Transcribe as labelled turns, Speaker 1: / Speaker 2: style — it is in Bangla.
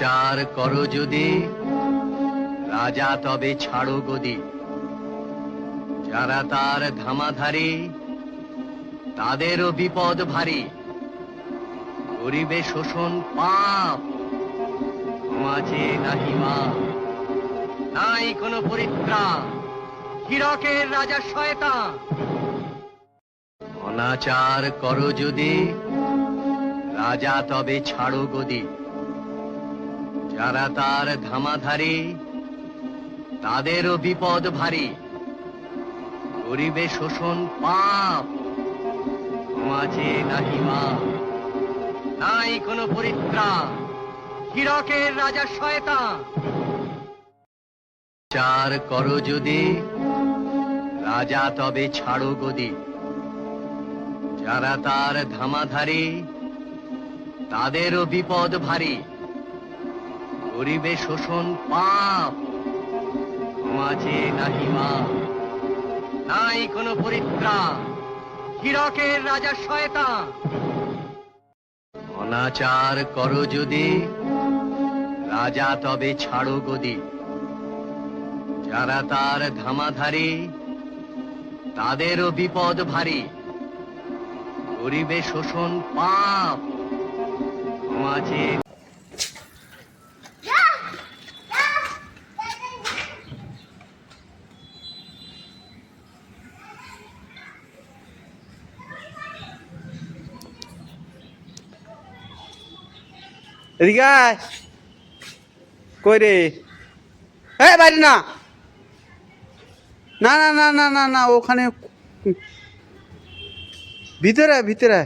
Speaker 1: চার করো যদি রাজা তবে ছাড়ো গদি, যারা তার ধামাধারী তাদেরও বিপদ ভারী। করিবে শোষণ পাপ, সমাজে নাহি মাপ, নাই কোনো পরিত্রাণ, হীরকের রাজা শয়তান। অনাচার করো যদি রাজা তবে ছাড়ো গদি, যারা তার ধামাধারী তাদেরও বিপদ ভারী। করিবে শোষণ পাপ, সমাজে নাহি মাপ, নাই কোনো পরিত্রাণ, হীরকের রাজা শয়তান। চার করো যদি রাজা তবে ছাড়ো গদি, যারা তার ধামাধারী তাদেরও বিপদ ভারী। করিবে শোষণ পাপ, সমাজে নাহি মাপ, নাই কোনো পরিত্রাণ, হীরকের রাজা শয়তান। অনাচার করো যদি রাজা তবে ছাড়ো গদি, যারা তার ধামাধারী তাদেরও বিপদ ভারী। করিবে শোষণ পাপ, সমাজে।
Speaker 2: এদিকে আয়। কই রে? বাইরে না, না না না না না না, ওখানে ভিতরে ভিতরে।